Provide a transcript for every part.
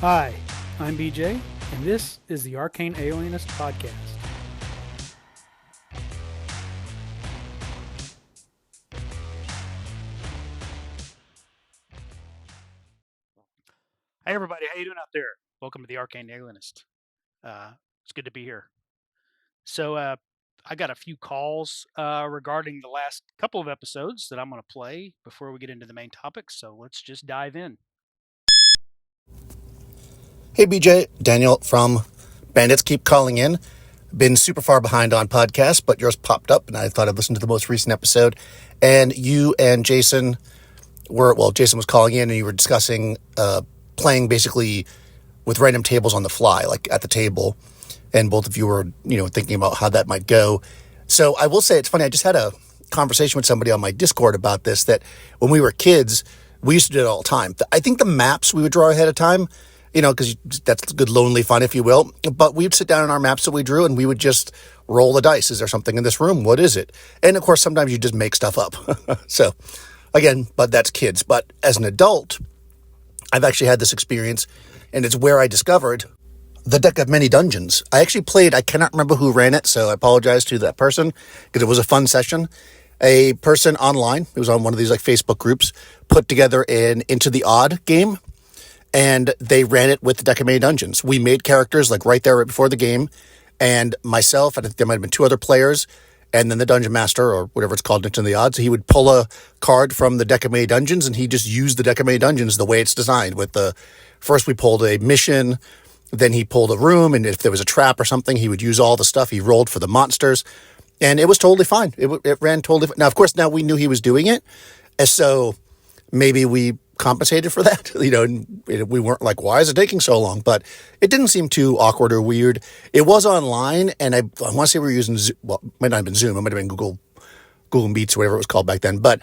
Hi, I'm BJ, and this is the Arcane Alienist Podcast. Hey everybody, how you doing out there? Welcome to the Arcane Alienist. It's good to be here. So, I got a few calls regarding the last couple of episodes that I'm going to play before we get into the main topic. So let's just dive in. Hey BJ, Daniel from Bandits. Keep calling in. Been super far behind on podcasts, but yours popped up and I thought I'd listen to the most recent episode. And you and Jason Jason was calling in and you were discussing playing basically with random tables on the fly, like at the table. And both of you were, thinking about how that might go. So I will say it's funny. I just had a conversation with somebody on my Discord about this, that when we were kids, we used to do it all the time. I think the maps we would draw ahead of time, because that's good lonely fun, if you will. But we'd sit down on our maps that we drew and we would just roll the dice. Is there something in this room? What is it? And of course, sometimes you just make stuff up. So again, but that's kids. But as an adult, I've actually had this experience, and it's where I discovered the deck of many dungeons. I actually played, I cannot remember who ran it, so I apologize to that person, because it was a fun session. A person online, it was on one of these like Facebook groups, put together an Into the Odd game, and they ran it with the deck of many dungeons. We made characters like right there right before the game, and myself, and there might have been two other players, and then the dungeon master, or whatever it's called, Into the Odds. He would pull a card from the deck of many dungeons, and he just used the deck of many dungeons the way it's designed. First we pulled a mission, then he pulled a room, and if there was a trap or something, he would use all the stuff he rolled for the monsters, and it was totally fine. It ran totally fine. Now, of course, now we knew he was doing it, and so maybe we compensated for that, and we weren't like, why is it taking so long? But it didn't seem too awkward or weird. It was online, and I want to say we were using Zoom. Well, it might not have been Zoom. It might have been Google Meets or whatever it was called back then. But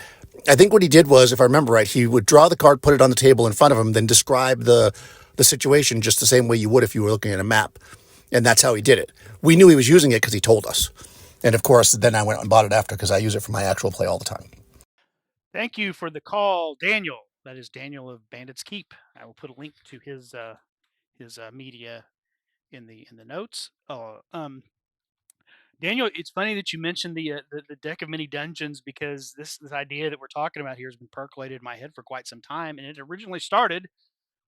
I think what he did was, if I remember right, he would draw the card, put it on the table in front of him, then describe the situation just the same way you would if you were looking at a map. And that's how he did it. We knew he was using it because he told us. And of course, then I went and bought it after, because I use it for my actual play all the time. Thank you for the call, Daniel. That is Daniel of Bandits Keep. I will put a link to his media in the notes. Daniel, it's funny that you mentioned the deck of many dungeons, because this idea that we're talking about here has been percolated in my head for quite some time, and it originally started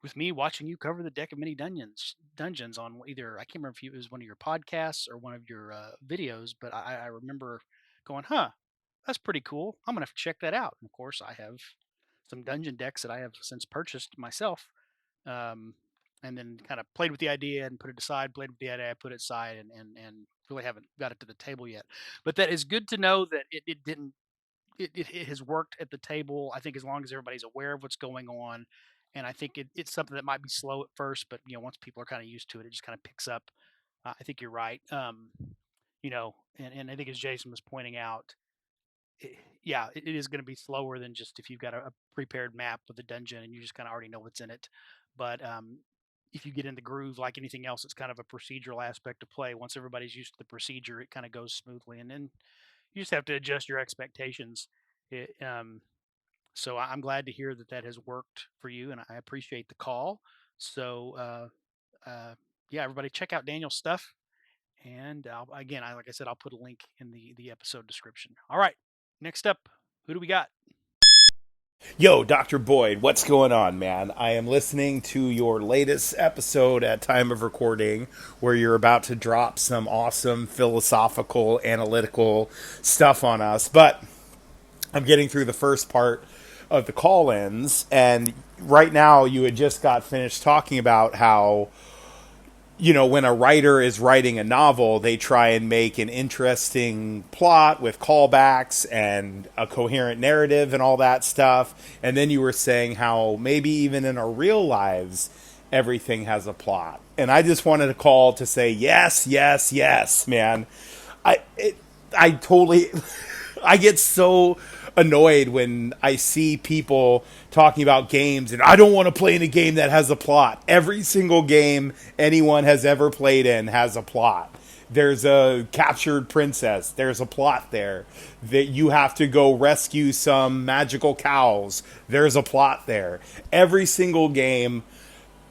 with me watching you cover the deck of many dungeons on either, I can't remember if it was one of your podcasts or one of your videos, but I remember going, huh, that's pretty cool. I'm gonna have to check that out. And of course, I have some dungeon decks that I have since purchased myself. Um, and then kind of played with the idea and put it aside, played with the idea, put it aside, and really haven't got it to the table yet. But that is good to know that it didn't, it has worked at the table. I think as long as everybody's aware of what's going on, and I think it's something that might be slow at first, but once people are kind of used to it, it just kind of picks up. I think you're right. And I think as Jason was pointing out, yeah, it is going to be slower than just if you've got a prepared map of the dungeon and you just kind of already know what's in it. But if you get in the groove, like anything else, it's kind of a procedural aspect to play. Once everybody's used to the procedure, it kind of goes smoothly, and then you just have to adjust your expectations. So I'm glad to hear that that has worked for you, and I appreciate the call. So yeah, everybody check out Daniel's stuff, and like I said, I'll put a link in the episode description. All right, next up, who do we got? Yo, Dr. Boyd, what's going on, man? I am listening to your latest episode at time of recording, where you're about to drop some awesome philosophical, analytical stuff on us. But I'm getting through the first part of the call-ins, and right now you had just got finished talking about how, when a writer is writing a novel, they try and make an interesting plot with callbacks and a coherent narrative and all that stuff. And then you were saying how maybe even in our real lives, everything has a plot. And I just wanted to call to say, yes, yes, yes, man. I totally, I get so annoyed when I see people talking about games and I don't want to play in a game that has a plot. Every single game anyone has ever played in has a plot. There's a captured princess. There's a plot there. That you have to go rescue some magical cows. There's a plot there. Every single game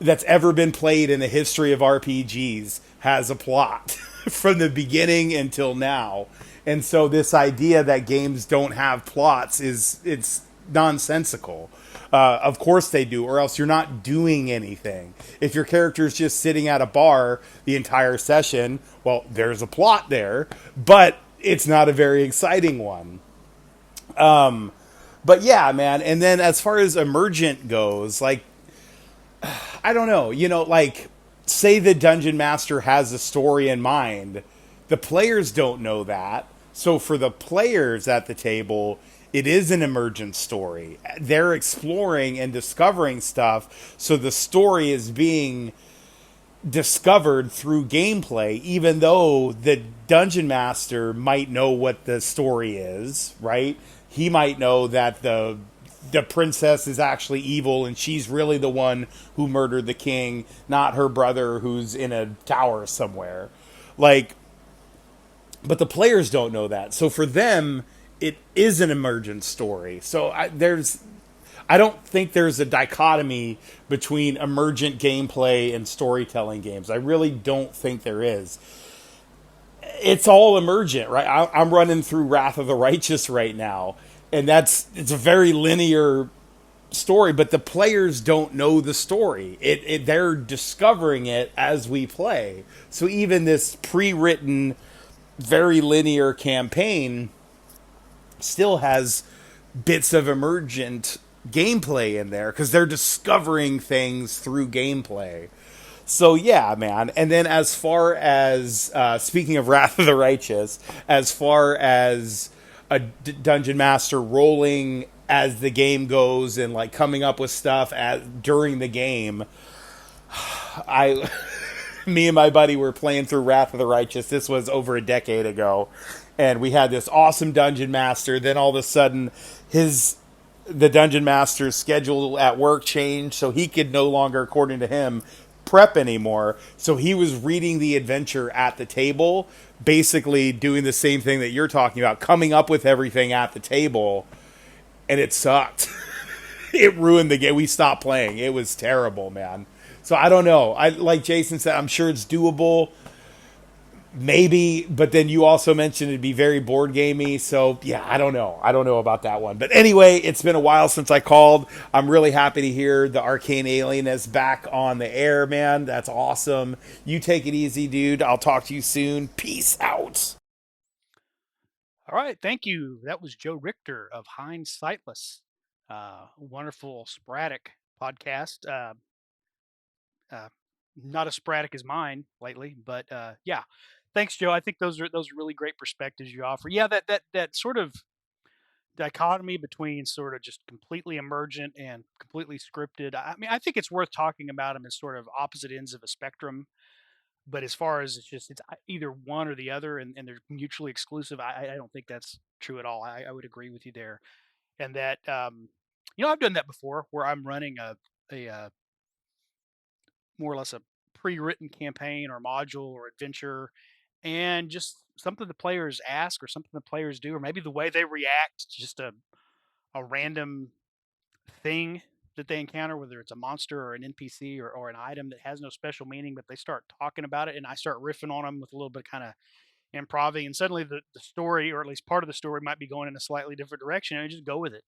that's ever been played in the history of RPGs has a plot from the beginning until now. And so this idea that games don't have plots is it's nonsensical. Of course they do, or else you're not doing anything. If your character's just sitting at a bar the entire session, well, there's a plot there, but it's not a very exciting one. But yeah, man. And then as far as emergent goes, like I don't know, like say the dungeon master has a story in mind, the players don't know that. So for the players at the table, it is an emergent story. They're exploring and discovering stuff, so the story is being discovered through gameplay, even though the dungeon master might know what the story is, right? He might know that the princess is actually evil and she's really the one who murdered the king, not her brother who's in a tower somewhere. Like, but the players don't know that. So for them, it is an emergent story. So I don't think there's a dichotomy between emergent gameplay and storytelling games. I really don't think there is. It's all emergent, right? I'm running through Wrath of the Righteous right now, and it's a very linear story, but the players don't know the story. They're discovering it as we play. So even this pre-written, very linear campaign still has bits of emergent gameplay in there because they're discovering things through gameplay. So yeah, man. And then as far as speaking of Wrath of the Righteous, as far as a dungeon master rolling as the game goes and like coming up with stuff during the game, I me and my buddy were playing through Wrath of the Righteous. This was over a decade ago, and we had this awesome dungeon master. Then all of a sudden, the dungeon master's schedule at work changed, so he could no longer, according to him, prep anymore. So he was reading the adventure at the table, basically doing the same thing that you're talking about, coming up with everything at the table, and it sucked. It ruined the game. We stopped playing. It was terrible, man. So I don't know. I like Jason said, I'm sure it's doable. Maybe, but then you also mentioned it'd be very board gamey. So yeah, I don't know. I don't know about that one. But anyway, it's been a while since I called. I'm really happy to hear the Arcane Alien is back on the air, man. That's awesome. You take it easy, dude. I'll talk to you soon. Peace out. All right, thank you. That was Joe Richter of Hindsightless. Wonderful sporadic podcast. Uh, Not as sporadic as mine lately, but yeah. Thanks, Joe. I think those are really great perspectives you offer. Yeah, that sort of dichotomy between sort of just completely emergent and completely scripted. I mean, I think it's worth talking about them as sort of opposite ends of a spectrum. But as far as it's either one or the other, and they're mutually exclusive, I don't think that's true at all. I would agree with you there, and that I've done that before where I'm running a more or less a pre-written campaign or module or adventure, and just something the players ask or something the players do, or maybe the way they react to just a random thing that they encounter, whether it's a monster or an NPC or an item that has no special meaning, but they start talking about it, and I start riffing on them with a little bit kind of improv, and suddenly the story, or at least part of the story, might be going in a slightly different direction, and I just go with it.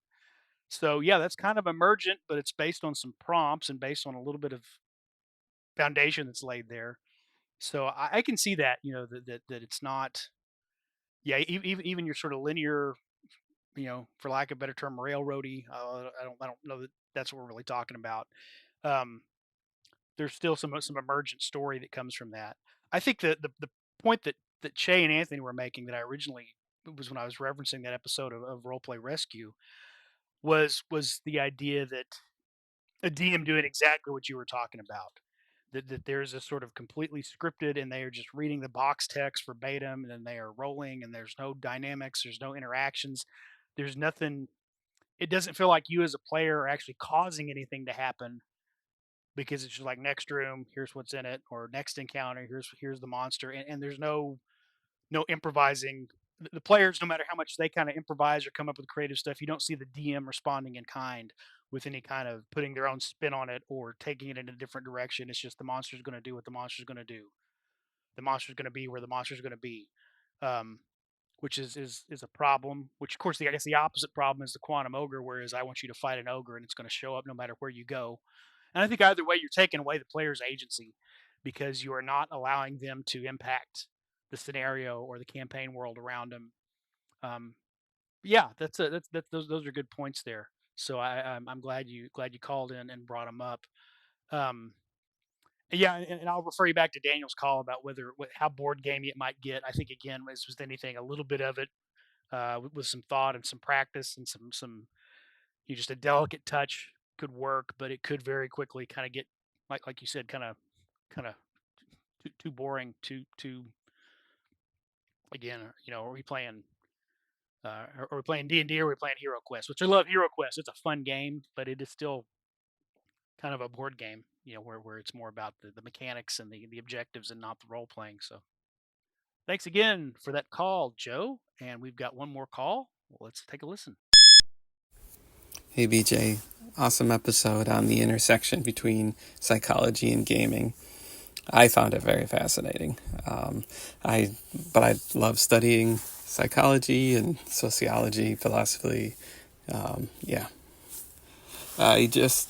So yeah, that's kind of emergent, but it's based on some prompts and based on a little bit of foundation that's laid there. So I can see that, that it's not, yeah, even your sort of linear, for lack of a better term, railroady. I don't know that that's what we're really talking about. Um, there's still some emergent story that comes from that. I think the point that Che and Anthony were making that I originally was when I was referencing that episode of Roleplay Rescue was the idea that a DM doing exactly what you were talking about. That there's a sort of completely scripted and they are just reading the box text verbatim and then they are rolling and there's no dynamics, there's no interactions, there's nothing. It doesn't feel like you as a player are actually causing anything to happen because it's just like next room, here's what's in it, or next encounter, here's the monster, and there's no improvising. The players, no matter how much they kind of improvise or come up with creative stuff, you don't see the DM responding in kind. with any kind of putting their own spin on it or taking it in a different direction. It's just the monster's going to do what the monster's going to do. The monster's going to be where the monster's going to be, um, which is a problem. Which of course, I guess the opposite problem is the quantum ogre. Whereas I want you to fight an ogre and it's going to show up no matter where you go. And I think either way, you're taking away the player's agency because you are not allowing them to impact the scenario or the campaign world around them. Um, yeah, that's those are good points there. So I'm glad you called in and brought them up. Um, yeah, and I'll refer you back to Daniel's call about how board gamey it might get. I think again, as with anything, a little bit of it with some thought and some practice and some just a delicate touch could work, but it could very quickly kind of get like you said, kind of too boring, too again. Are we playing? Are we playing D&D or are we playing Hero Quest? Which I love Hero Quest. It's a fun game, but it is still kind of a board game. Where it's more about the mechanics and the objectives and not the role playing. So thanks again for that call, Joe. And we've got one more call. Well, let's take a listen. Hey BJ, awesome episode on the intersection between psychology and gaming. I found it very fascinating. Um, I but I love studying psychology and sociology, philosophy. Yeah,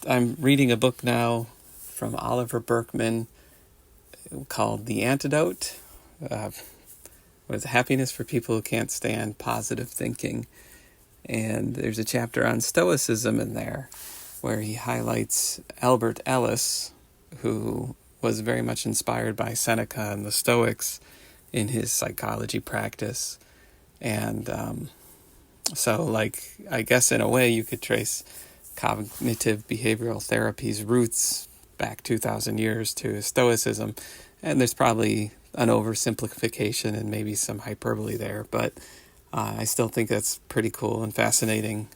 I'm reading a book now from Oliver Berkman called The Antidote. Uh, with happiness for people who can't stand positive thinking. And there's a chapter on Stoicism in there where he highlights Albert Ellis, who was very much inspired by Seneca and the Stoics in his psychology practice. And I guess in a way, you could trace cognitive behavioral therapy's roots back 2,000 years to Stoicism. And there's probably an oversimplification and maybe some hyperbole there, but I still think that's pretty cool and fascinating.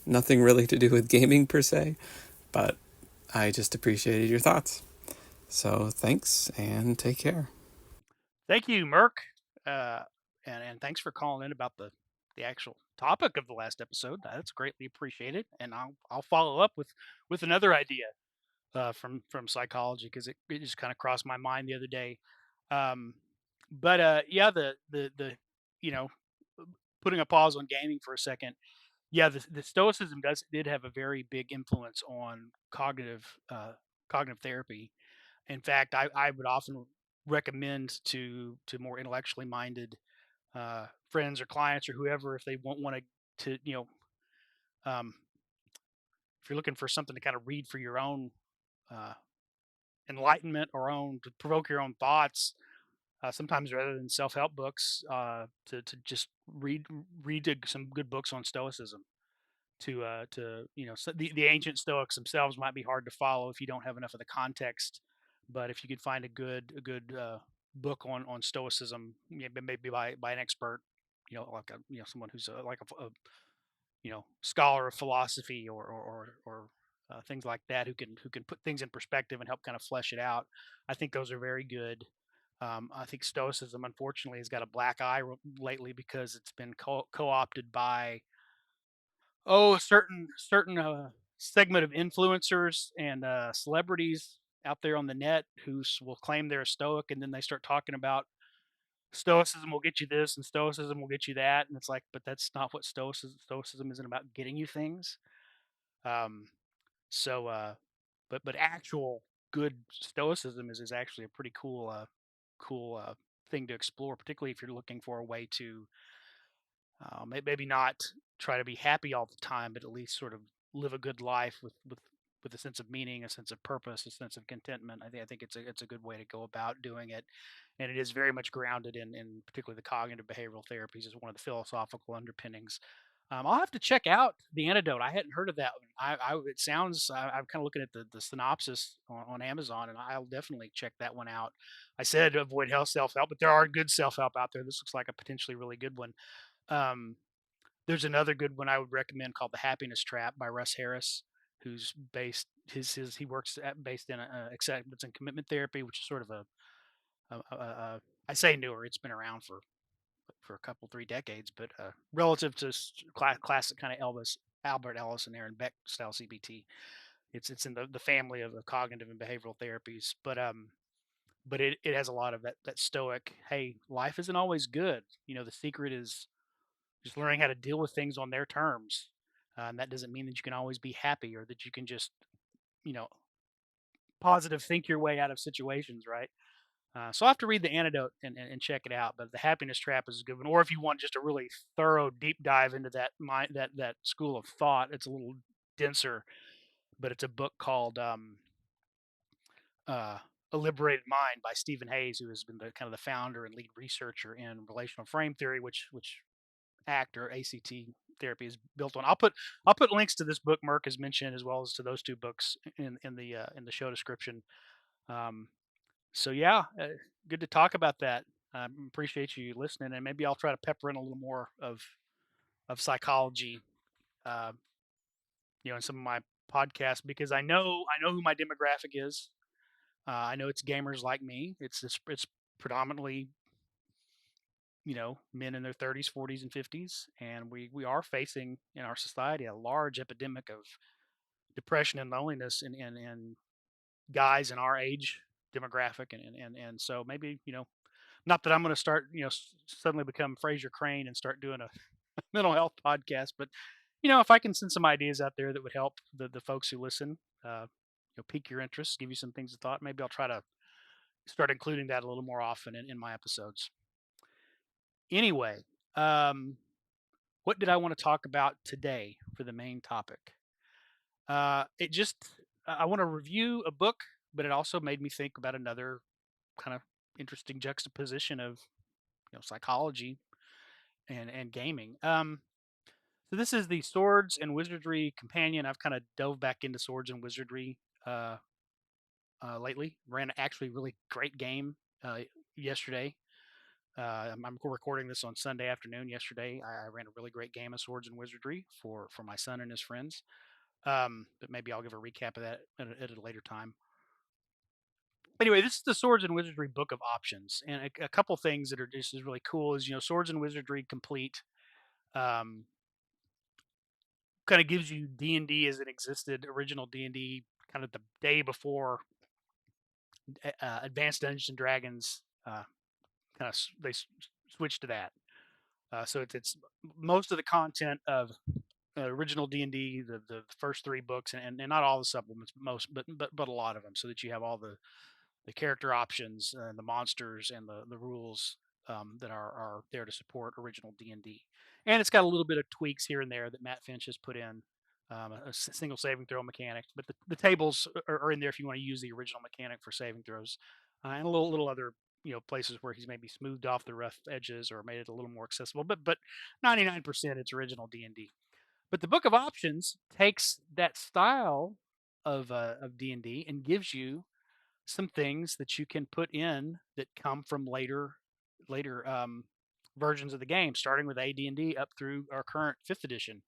Nothing really to do with gaming per se, but I just appreciated your thoughts. So thanks and take care. Thank you, Merc, uh, and thanks for calling in about the actual topic of the last episode. That's greatly appreciated, and I'll follow up with another idea from psychology because it just kind of crossed my mind the other day. Um, but yeah, the you know putting a pause on gaming for a second. Yeah, the Stoicism did have a very big influence on cognitive therapy. In fact, I would often recommend to more intellectually minded friends or clients or whoever if they want to um, if you're looking for something to kind of read for your own uh, enlightenment or own to provoke your own thoughts. Sometimes rather than self-help books, to just read some good books on Stoicism. To so the ancient Stoics themselves might be hard to follow if you don't have enough of the context. But if you could find a good book on Stoicism, maybe by an expert, like someone who's like a scholar of philosophy or things like that who can put things in perspective and help kind of flesh it out. I think those are very good. I think Stoicism, unfortunately, has got a black eye lately because it's been co-opted by a certain segment of influencers and celebrities out there on the net who will claim they're a Stoic, and then they start talking about Stoicism will get you this and Stoicism will get you that, and it's like, but that's not what Stoicism isn't about getting you things. Um, so, but actual good Stoicism is actually a pretty cool thing to explore, particularly if you're looking for a way to maybe not try to be happy all the time, but at least sort of live a good life with a sense of meaning, a sense of purpose, a sense of contentment. I think it's a good way to go about doing it, and it is very much grounded in particularly the cognitive behavioral therapies as one of the philosophical underpinnings. I'll have to check out the antidote. I hadn't heard of that one. It sounds. I'm kind of looking at the synopsis on Amazon, and I'll definitely check that one out. I said avoid health self help, but there are good self help out there. This looks like a potentially really good one. Um, there's another good one I would recommend called The Happiness Trap by Russ Harris, who's based his he works based in acceptance and commitment therapy, which is sort of I say newer. It's been around for a couple 3 decades, but relative to classic kind of Elvis Albert Ellis and Aaron Beck style CBT. It's in the family of cognitive and behavioral therapies, but it has a lot of that stoic. Hey, life isn't always good. The secret is just learning how to deal with things on their terms, and that doesn't mean that you can always be happy or that you can just you know positive think your way out of situations, right? So I'll have to read the antidote and check it out. But the happiness trap is a good one. Or if you want just a really thorough deep dive into that school of thought, it's a little denser, but it's a book called uh, A Liberated Mind by Stephen Hayes, who has been the kind of the founder and lead researcher in relational frame theory, which ACT or ACT therapy is built on. I'll put links to this book Merck has mentioned as well as to those two books in the show description. Um, so yeah, good to talk about that. I appreciate you listening, and maybe I'll try to pepper in a little more of psychology, uh, in some of my podcasts because I know who my demographic is. I know it's gamers like me. It's predominantly men in their 30s, 40s, and 50s, and we are facing in our society a large epidemic of depression and loneliness and guys in our age demographic, and so maybe not that I'm going to start suddenly become Fraser Crane and start doing a mental health podcast, but if I can send some ideas out there that would help the folks who listen, pique your interest, give you some things to thought, maybe I'll try to start including that a little more often in my episodes. Anyway, um, what did I want to talk about today for the main topic? It just I want to review a book, but it also made me think about another kind of interesting juxtaposition of psychology and gaming. So this is the Swords and Wizardry Companion. I've kind of dove back into Swords and Wizardry uh, lately. Ran actually really great game yesterday. I'm recording this on Sunday afternoon. Yesterday, I ran a really great game of Swords and Wizardry for my son and his friends. But maybe I'll give a recap of that at a later time. Anyway, this is the Swords and Wizardry book of options, and a couple things that are just is really cool is Swords and Wizardry Complete. Um, Kind of gives you D&D as it existed, original D&D, kind of the day before Advanced Dungeons and Dragons. Kind of they switched to that. So it's most of the content of original D&D, the first three books, and not all the supplements, but a lot of them, so that you have all the character options and the monsters and the rules that are there to support original D&D. And it's got a little bit of tweaks here and there that Matt Finch has put in, a single saving throw mechanic, but the tables are in there if you want to use the original mechanic for saving throws, and a little other places where he's maybe smoothed off the rough edges or made it a little more accessible. But 99% it's original D&D. But the Book of Options takes that style of D&D and gives you some things that you can put in that come from later versions of the game, starting with AD&D up through our current fifth edition.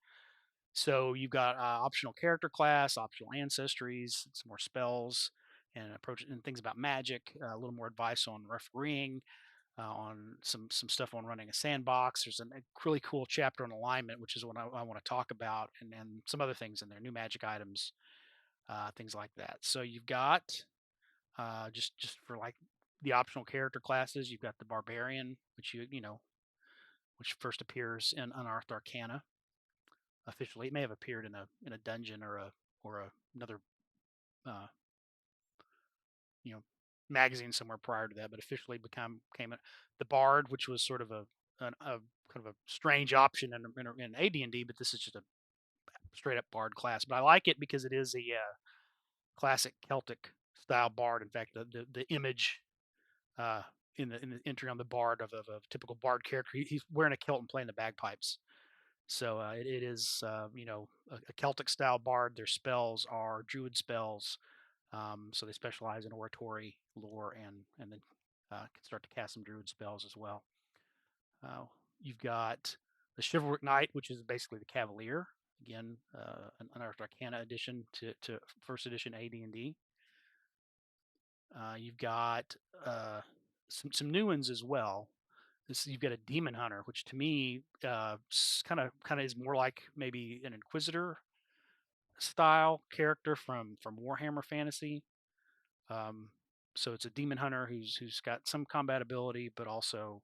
So you've got optional character class, optional ancestries, some more spells, and approach and things about magic. A little more advice on refereeing, on some stuff on running a sandbox. There's a really cool chapter on alignment, which is what I want to talk about, and some other things in there, new magic items, things like that. So you've got just for like the optional character classes, you've got the barbarian, which which first appears in Unearthed Arcana. Officially, it may have appeared in a dungeon or another uh, you know magazine somewhere prior to that, but officially became the bard, which was sort of a kind of a strange option in AD&D, but this is just a straight up bard class. But I like it because it is a classic Celtic style bard. In fact, the image uh, in the entry on the bard of a typical bard character, he's wearing a kilt and playing the bagpipes. So it is a Celtic style bard. Their spells are druid spells, so they specialize in oratory, lore, and then can start to cast some druid spells as well. Uh, you've got the Chivalric Knight, which is basically the Cavalier. Again, an Unearthed Arcana addition to first edition AD&D. You've got some new ones as well. You've got a demon hunter, which to me kind of is more like maybe an inquisitor style character from Warhammer Fantasy. Um, so it's a demon hunter who's got some combat ability, but also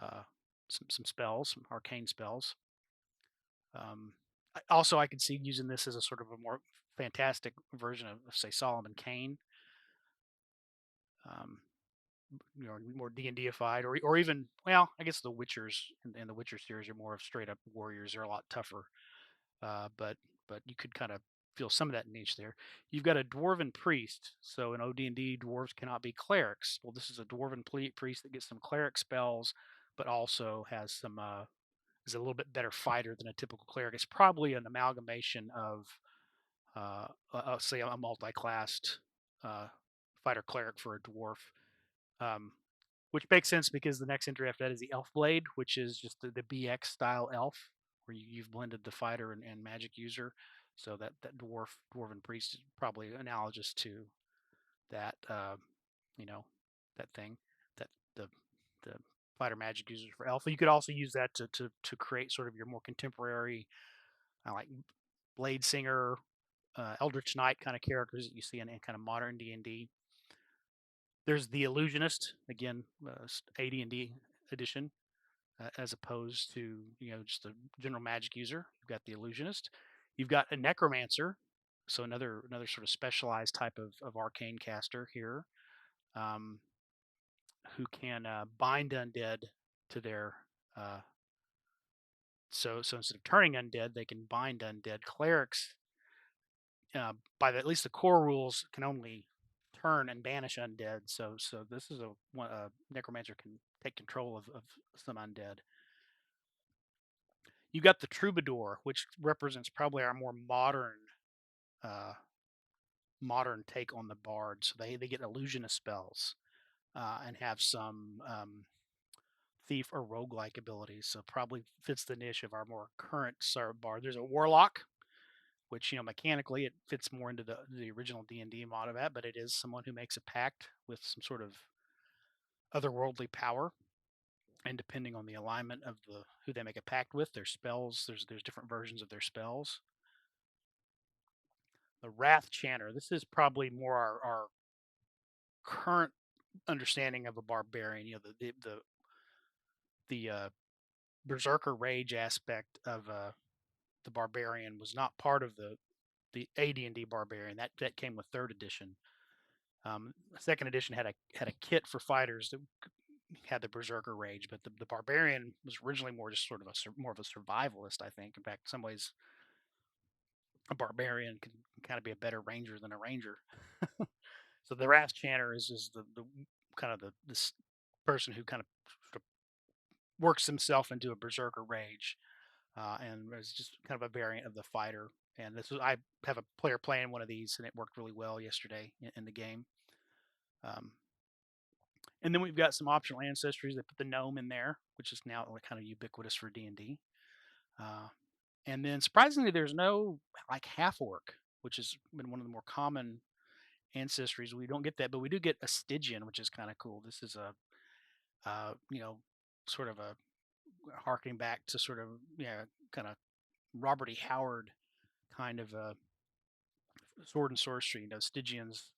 uh, some spells, some arcane spells. Um, Also, I could see using this as a sort of a more fantastic version of say Solomon Kane, um, more D&Dified, or even, well, I guess the Witchers and the Witcher series are more of straight up warriors. They're a lot tougher, but you could kind of feel some of that niche there. You've got a dwarven priest, so in OD&D, dwarves cannot be clerics. Well, this is a dwarven priest that gets some cleric spells, but also has some is a little bit better fighter than a typical cleric. It's probably an amalgamation of say a multi-classed uh, fighter cleric for a dwarf, um, which makes sense because the next entry after that is the elf blade, which is just the BX style elf, where you've blended the fighter and magic user. So that dwarven priest is probably analogous to that, you know, that thing, that the fighter magic users for elf. You could also use that to create sort of your more contemporary, like blade singer, eldritch knight kind of characters that you see in kind of modern D&D. There's the illusionist, again, AD&D edition, as opposed to just a general magic user. You've got the illusionist. You've got a necromancer, so another sort of specialized type of arcane caster here, um, who can bind undead to their. So instead of turning undead, they can bind undead. Clerics, at least the core rules, can only turn and banish undead. So this is a necromancer can take control of some undead. You got the troubadour, which represents probably our more uh, modern take on the bard. So they get illusionist spells and have some thief or roguelike abilities. So probably fits the niche of our more current bard. There's a warlock, which mechanically it fits more into the original D&D mod of that, but it is someone who makes a pact with some sort of otherworldly power. And depending on the alignment of who they make a pact with, their spells, there's different versions of their spells. The Wrath Chanter. This is probably more our current understanding of a barbarian. The berserker rage aspect of the barbarian was not part of the AD&D barbarian. That came with third edition. Second edition had a kit for fighters that had the berserker rage, but the barbarian was originally more just sort of more of a survivalist. I think, in fact, in some ways, a barbarian can kind of be a better ranger than a ranger. So the Wrath Chanter is the kind of this person who kind of works himself into a berserker rage, and is just kind of a variant of the fighter. And I have a player playing one of these, and it worked really well yesterday in the game. Um, and then we've got some optional ancestries that put the gnome in there, which is now kind of ubiquitous for D&D. And then surprisingly, there's no like half orc, which has been one of the more common ancestries. We don't get that, but we do get a Stygian, which is kind of cool. This is a sort of a harkening back to sort of kind of Robert E. Howard kind of sword and sorcery. Stygians,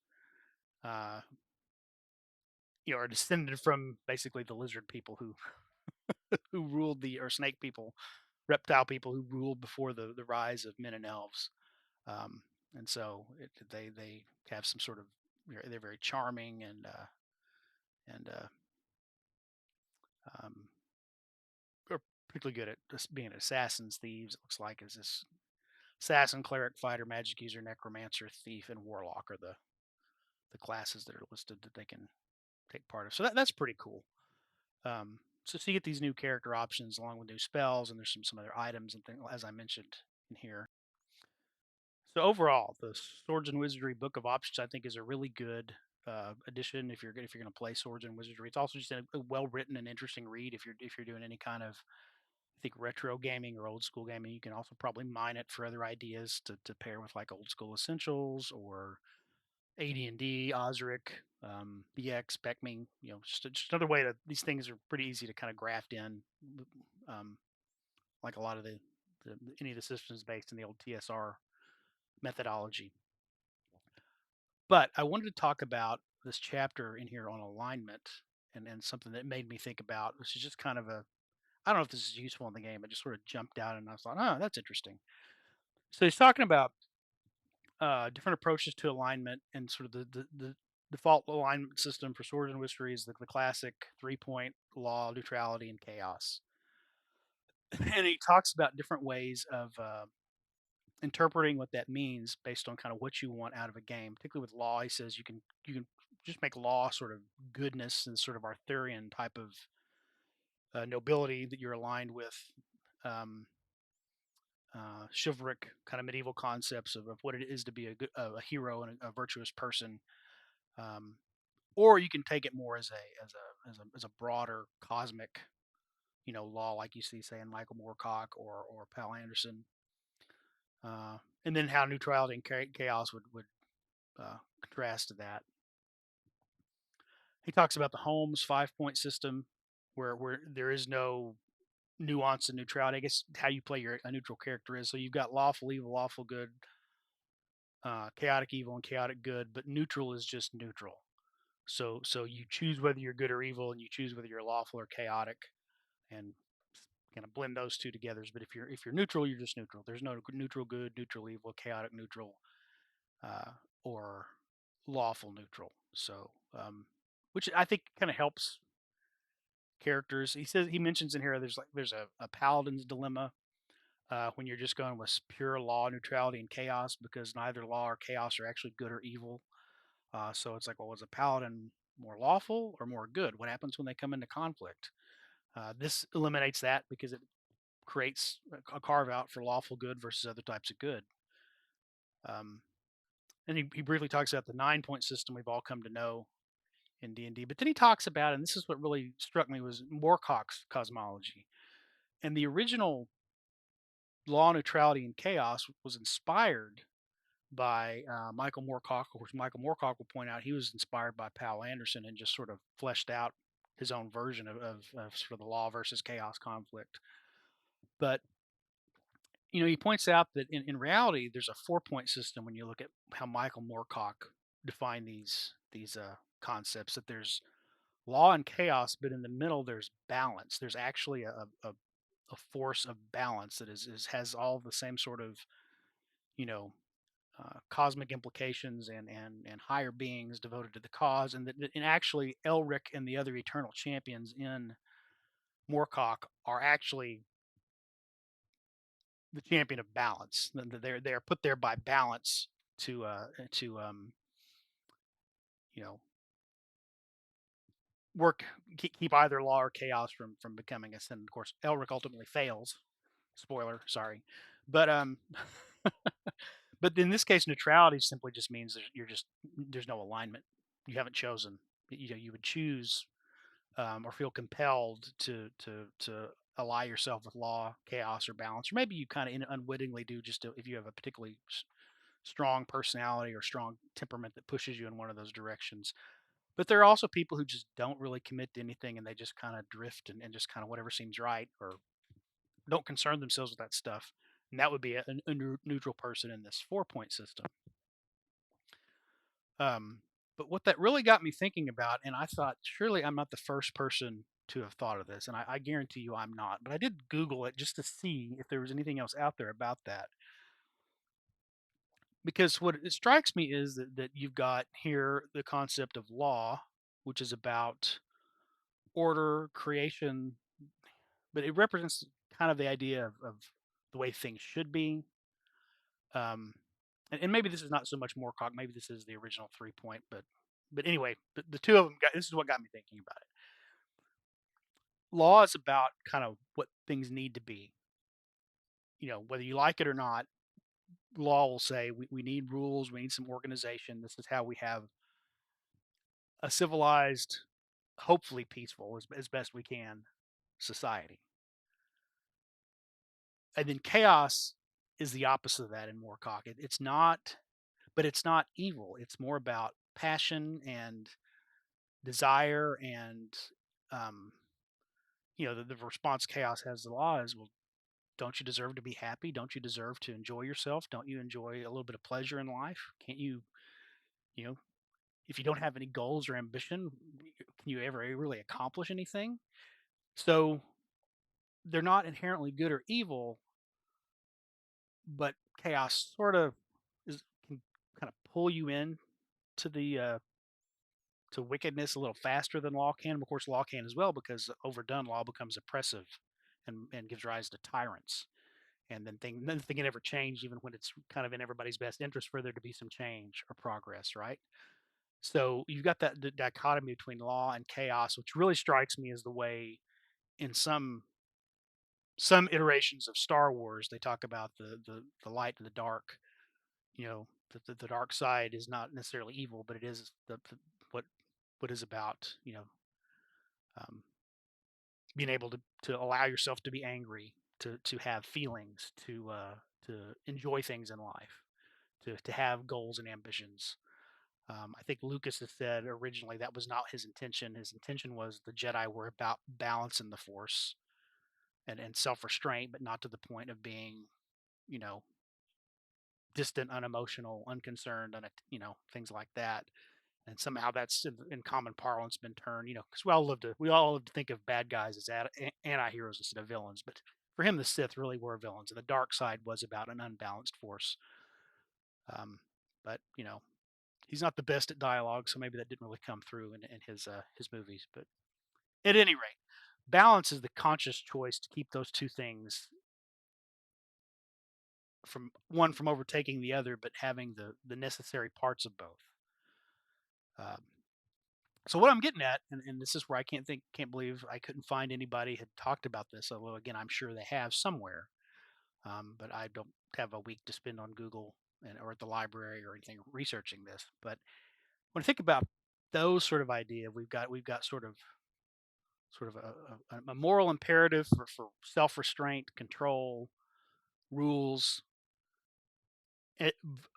uh, are descended from basically the lizard people who ruled or snake people, reptile people who ruled before the rise of men and elves. Um, and so they have some sort of they're very charming and um, are particularly good at just being assassins, thieves. It looks like is this assassin, cleric, fighter, magic user, necromancer, thief, and warlock are the classes that are listed that they can take part of. So that's pretty cool. So you get these new character options along with new spells, and there's some other items and things as I mentioned in here. So overall, the Swords and Wizardry Book of Options I think is a really good addition if you're going to play Swords and Wizardry. It's also just a well written and interesting read if you're doing any kind of I think retro gaming or old school gaming. You can also probably mine it for other ideas to pair with like old school essentials or AD&D, Osric, BX, Beckming. Just another way to. These things are pretty easy to kind of graft in, um, like a lot of any of the systems based in the old TSR methodology. But I wanted to talk about this chapter in here on alignment and something that made me think about, which is just kind of I don't know if this is useful in the game. It just sort of jumped out and I thought, oh, that's interesting. So he's talking about different approaches to alignment and sort of the default alignment system for swords and wizardry is the classic 3-point law, neutrality, and chaos. And he talks about different ways of interpreting what that means based on kind of what you want out of a game. Particularly with law, he says you can just make law sort of goodness and sort of Arthurian type of nobility that you're aligned with. Um, Chivalric kind of medieval concepts of what it is to be a hero and a virtuous person, um, or you can take it more as a broader cosmic, law like you see say in Michael Moorcock or Pal Anderson, and then how neutrality and chaos would contrast to that. He talks about the Holmes 5-point system, where there is no nuance and neutrality. I guess how you play a neutral character is so you've got lawful evil, lawful good, chaotic evil, and chaotic good, but neutral is just neutral. So you choose whether you're good or evil, and you choose whether you're lawful or chaotic, and kind of blend those two together. But if you're neutral, you're just neutral. There's no neutral good, neutral evil, chaotic neutral, uh, or lawful neutral. So, which I think kind of helps characters. He mentions in here there's a paladin's dilemma when you're just going with pure law, neutrality, and chaos because neither law or chaos are actually good or evil. So it's like, well, is a paladin more lawful or more good? What happens when they come into conflict? This eliminates that because it creates a carve out for lawful good versus other types of good. Um, and he briefly talks about the 9-point system we've all come to know in D&D. But then he talks about, and this is what really struck me, was Moorcock's cosmology. And the original law, neutrality, and chaos was inspired by Michael Moorcock. Of course, Michael Moorcock will point out he was inspired by Pal Anderson and just sort of fleshed out his own version of sort of the law versus chaos conflict. But he points out that in reality, there's a 4-point system when you look at how Michael Moorcock defined these concepts. That there's law and chaos, but in the middle there's balance. There's actually a force of balance that has all the same sort of you know cosmic implications and higher beings devoted to the cause, and actually Elric and the other eternal champions in Moorcock are actually the champion of balance. They're put there by balance to you know work keep either law or chaos from becoming a sin. Of course, Elric ultimately fails. Spoiler, sorry, but but in this case, neutrality simply just means there's no alignment. You haven't chosen. You would choose or feel compelled to ally yourself with law, chaos, or balance, or maybe you kind of unwittingly do if you have a particularly strong personality or strong temperament that pushes you in one of those directions. But there are also people who just don't really commit to anything and they just kind of drift and just kind of whatever seems right or don't concern themselves with that stuff. And that would be a neutral person in this 4-point system. Um, but what that really got me thinking about, and I thought, surely I'm not the first person to have thought of this, and I guarantee you I'm not, but I did Google it just to see if there was anything else out there about that. Because what it strikes me is that you've got here the concept of law, which is about order, creation, but it represents kind of the idea of the way things should be. Um, and maybe this is not so much Moorcock. Maybe this is the original 3-point, but anyway, the two of them. This is what got me thinking about it. Law is about kind of what things need to be. Whether you like it or not, law will say we need rules, we need some organization. This is how we have a civilized, hopefully peaceful as best we can society. And then chaos is the opposite of that in Moorcock. It's not but it's not evil. It's more about passion and desire and um, the response chaos has the law is, well, don't you deserve to be happy? Don't you deserve to enjoy yourself? Don't you enjoy a little bit of pleasure in life? Can't you, you know, if you don't have any goals or ambition, can you ever really accomplish anything? So they're not inherently good or evil, but chaos sort of can kind of pull you in to the to wickedness a little faster than law can. Of course, law can as well, because overdone law becomes oppressive and gives rise to tyrants. And then nothing can ever change, even when it's kind of in everybody's best interest for there to be some change or progress, right? So you've got that dichotomy between law and chaos, which really strikes me as the way in some iterations of Star Wars they talk about the light and the dark. The dark side is not necessarily evil, but it is what what is about um, being able to allow yourself to be angry, to have feelings, to enjoy things in life, to have goals and ambitions. I think Lucas has said originally that was not his intention. His intention was the Jedi were about balance in the Force and self restraint, but not to the point of being, you know, distant, unemotional, unconcerned, things like that. And somehow that's in common parlance been turned, because we all love to think of bad guys as anti-heroes instead of villains. But for him, the Sith really were villains, and the dark side was about an unbalanced force. Um, but he's not the best at dialogue, so maybe that didn't really come through in his movies. But at any rate, balance is the conscious choice to keep those two things from overtaking the other, but having the necessary parts of both. Um, so what I'm getting at, and this is where I can't believe I couldn't find anybody had talked about this. Although again, I'm sure they have somewhere, but I don't have a week to spend on Google or at the library or anything researching this. But when I think about those sort of idea, we've got sort of a moral imperative for self restraint, control, rules,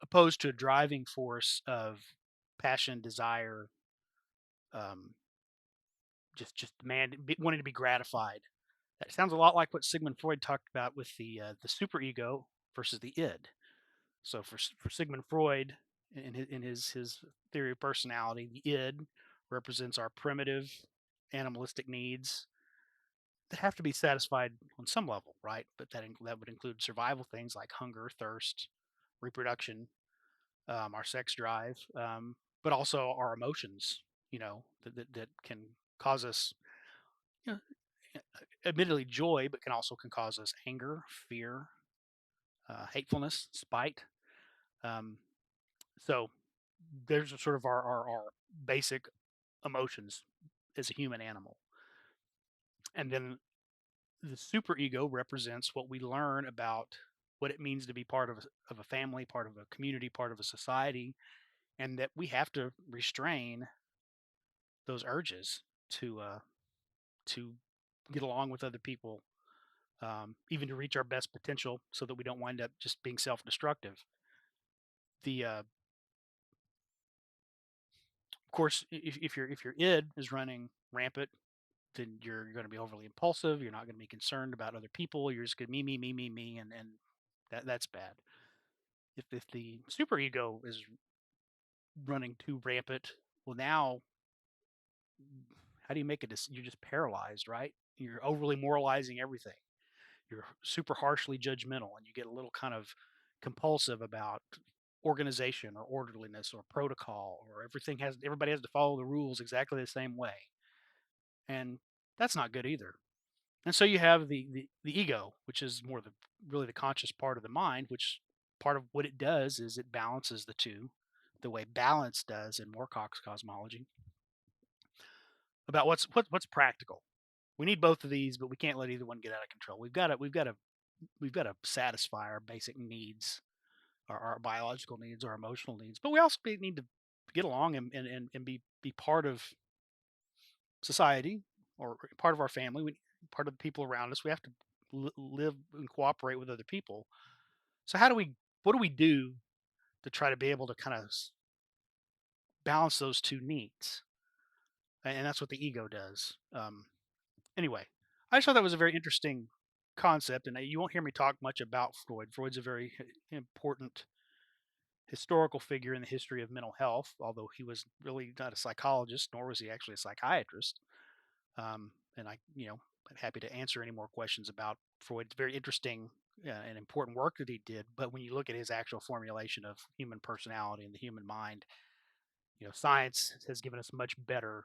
opposed to a driving force of passion, desire, um, just demand, wanting to be gratified. That sounds a lot like what Sigmund Freud talked about with the superego versus the id. So for Sigmund Freud, in his theory of personality, the id represents our primitive animalistic needs that have to be satisfied on some level, right? But that would include survival things like hunger, thirst, reproduction, our sex drive, but also our emotions. That can cause us, you know, admittedly joy, but can cause us anger, fear, hatefulness, spite. Um, so there's sort of our basic emotions as a human animal, and then the superego represents what we learn about what it means to be part of a family, part of a community, part of a society, and that we have to restrain those urges to get along with other people, even to reach our best potential, so that we don't wind up just being self-destructive. Of course, if your id is running rampant, then you're going to be overly impulsive. You're not going to be concerned about other people. You're just going to me, and that's bad. If the superego is running too rampant, well, now how do you make a decision? You're just paralyzed, right? You're overly moralizing everything. You're super harshly judgmental, and you get a little kind of compulsive about organization or orderliness or protocol, or everybody has to follow the rules exactly the same way, and that's not good either. And so you have the ego, which is more really the conscious part of the mind, which part of what it does is it balances the two, the way balance does in Moorcock's cosmology, about what's practical. We need both of these, but we can't let either one get out of control. We've got to satisfy our basic needs, our biological needs, our emotional needs, but we also need to get along and be part of society, or part of our family. Part of the people around us. We have to live and cooperate with other people. So what do we do to try to be able to kind of balance those two needs, and that's what the ego does. Anyway, I just thought that was a very interesting concept, and you won't hear me talk much about Freud. Freud's a very important historical figure in the history of mental health, although he was really not a psychologist, nor was he actually a psychiatrist. And I'm happy to answer any more questions about Freud's very interesting and important work that he did. But when you look at his actual formulation of human personality and the human mind, science has given us much better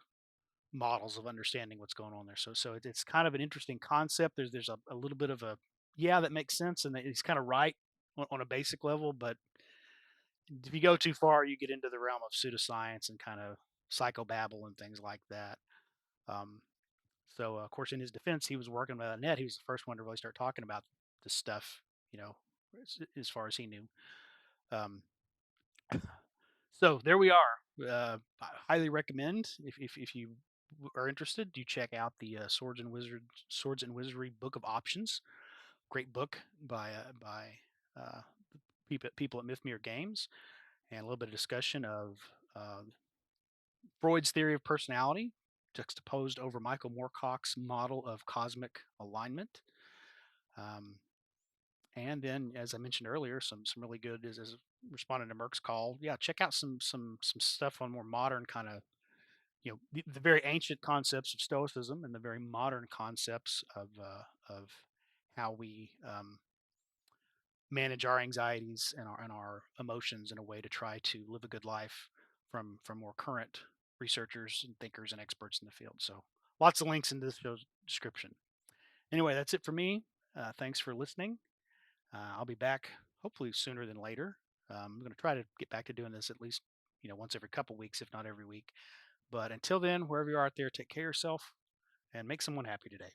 models of understanding what's going on there. So it's kind of an interesting concept. There's a little bit of a yeah, that makes sense, and he's kind of right on a basic level. But if you go too far, you get into the realm of pseudoscience and kind of psychobabble and things like that. Um, so, of course, in his defense, he was working with Annette. He was the first one to really start talking about this stuff, you know, as far as he knew. Um, so there we are. I highly recommend if you are interested, you check out the Swords and Wizardry Book of Options. Great book by uh, people at Mythmere Games, and a little bit of discussion of uh, Freud's theory of personality juxtaposed over Michael Moorcock's model of cosmic alignment. Um, and then, as I mentioned earlier, some really good as responding to Merck's call. Yeah, check out some stuff on more modern kind of the very ancient concepts of Stoicism and the very modern concepts of how we manage our anxieties and our emotions in a way to try to live a good life from more current researchers and thinkers and experts in the field. So lots of links in this show's description. Anyway, that's it for me. Thanks for listening. I'll be back hopefully sooner than later. I'm going to try to get back to doing this at least once every couple weeks, if not every week. But until then, wherever you are out there, take care of yourself and make someone happy today.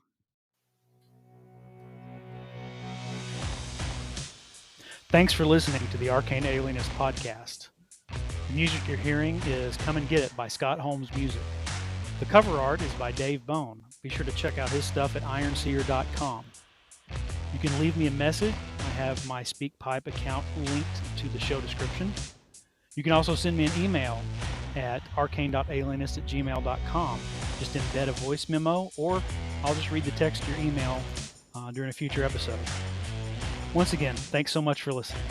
Thanks for listening to the Arcane Alienist podcast. The music you're hearing is Come and Get It by Scott Holmes Music. The cover art is by Dave Bone. Be sure to check out his stuff at ironseer.com. You can leave me a message. I have my SpeakPipe account linked to the show description. You can also send me an email at arcane.alienist@gmail.com. Just embed a voice memo, or I'll just read the text to your email during a future episode. Once again, thanks so much for listening.